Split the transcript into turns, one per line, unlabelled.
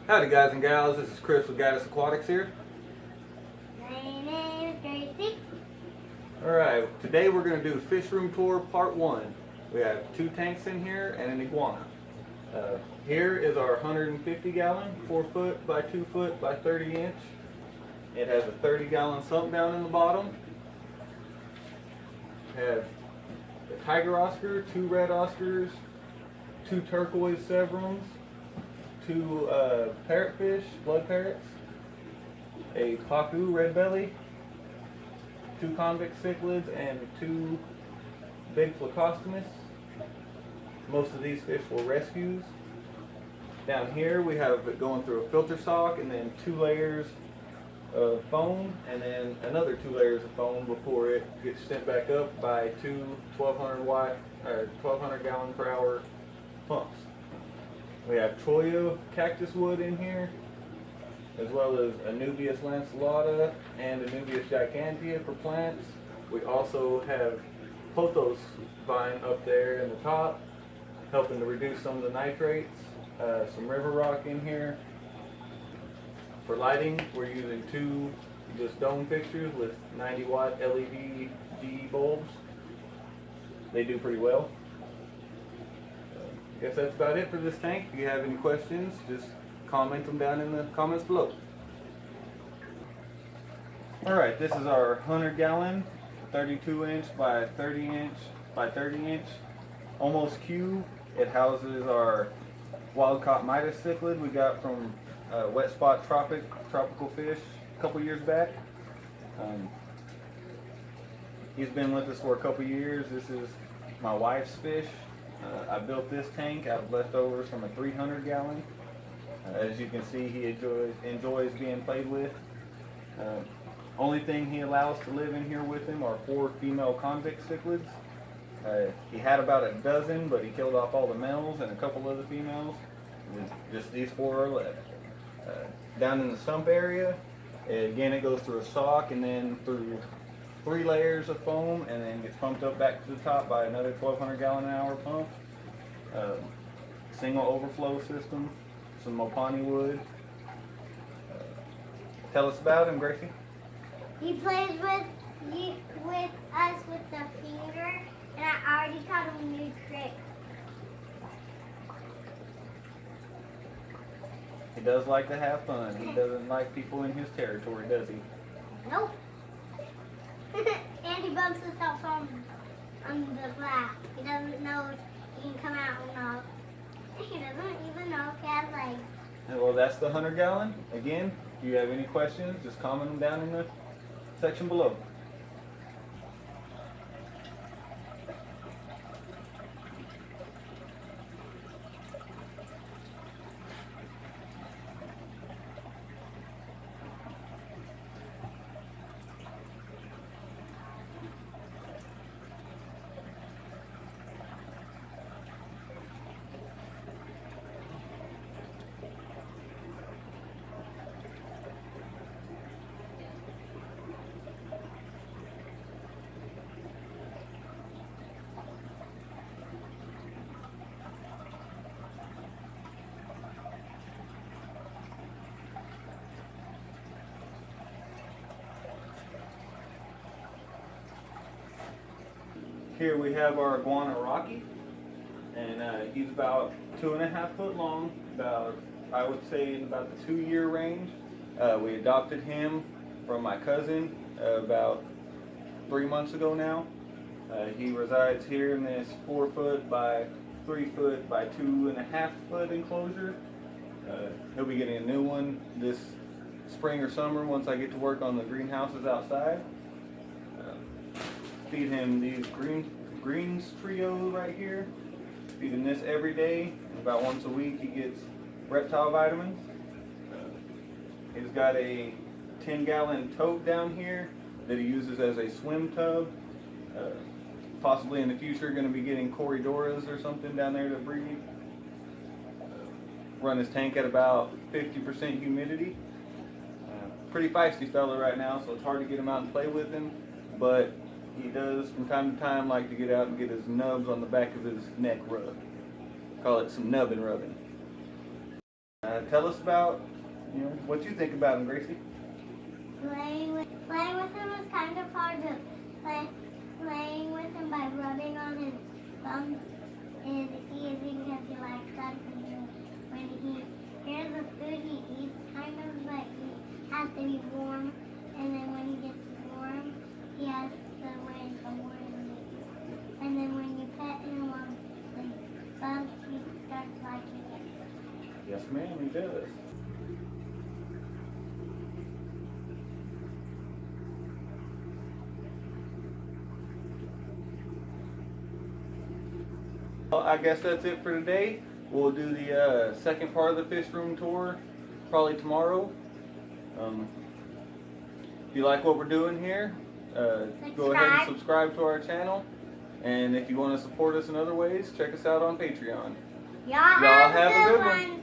Howdy guys and gals, this is Chris with Gaddis Aquatics here.
My name is Gracie.
Alright, today we're going to do Fishroom Tour Part 1. We have 2 tanks in here and an iguana. Here is our 150 gallon, 4 foot by 2 foot by 30 inch. It has a 30 gallon sump down in the bottom. We have the tiger oscar, 2 red oscars, 2 turquoise severums, 2 parrotfish, blood parrots, a pacu red belly, 2 convict cichlids, and 2 big plecostomus. Most of these fish were rescues. Down here we have it going through a filter sock and then 2 layers of foam and then another 2 layers of foam before it gets sent back up by 2 1200 watt or 1200 gallon per hour pumps. We have Troya cactus wood in here, as well as Anubias lanceolata and Anubias gigantea for plants. We also have pothos vine up there in the top, helping to reduce some of the nitrates. Some river rock in here. For lighting, we're using 2 just dome fixtures with 90 watt LED G bulbs. They do pretty well. I guess that's about it for this tank. If you have any questions, just comment them down in the comments below. Alright, this is our 100 gallon, 32 inch by 30 inch by 30 inch, almost cube. It houses our wild-caught Midas cichlid we got from Wet Spot Tropical Fish a couple years back. He's been with us for a couple years. This is my wife's fish. I built this tank out of leftovers from a 300 gallon. As you can see, he enjoys being played with. Only thing he allows to live in here with him are 4 female convict cichlids. He had about a dozen, but he killed off all the males and a couple of the females. Just these 4 are left. Down in the sump area, again it goes through a sock and then through 3 layers of foam and then gets pumped up back to the top by another 1200 gallon an hour pump. Single overflow system, some mopani wood. Tell us about him, Gracie.
He plays with us with the finger, and I already taught him a new trick.
He does like to have fun. He doesn't like people in his territory, does he?
Nope. And he bumps himself on the glass. He doesn't know if he can come out or not. He doesn't even know if he has legs.
Well, that's the 100 gallon. Again, if you have any questions, just comment them down in the section below. Here we have our iguana Rocky, and he's about 2.5 foot long, about, I would say, in about the 2-year range. We adopted him from my cousin about 3 months ago now. He resides here in this 4 foot by 3 foot by 2.5 foot enclosure. He'll be getting a new one this spring or summer once I get to work on the greenhouses outside. Feed him these greens trio right here. Feed him this every day, and about once a week he gets reptile vitamins. He's got a 10 gallon tote down here that he uses as a swim tub. Possibly in the future going to be getting Corridoras or something down there to breed. Run his tank at about 50% humidity. Pretty feisty fella right now, so it's hard to get him out and play with him, but he does from time to time like to get out and get his nubs on the back of his neck rubbed. Call it some nubbing rubbing. Tell us about, what you think about him, Gracie.
Playing with him was kind of hard to playing with him by rubbing on his bumps and ears because he likes that. When he hears the food he eats, kind of like he has to be warm, and then when he gets warm, he has to wear some warm. And then when you pet him on the bumps, he starts liking it.
Yes, ma'am, he does. Well, I guess that's it for today. We'll do the second part of the fish room tour probably tomorrow. If you like what we're doing here, go ahead and subscribe to our channel. And if you want to support us in other ways, check us out on Patreon.
Y'all have a good one.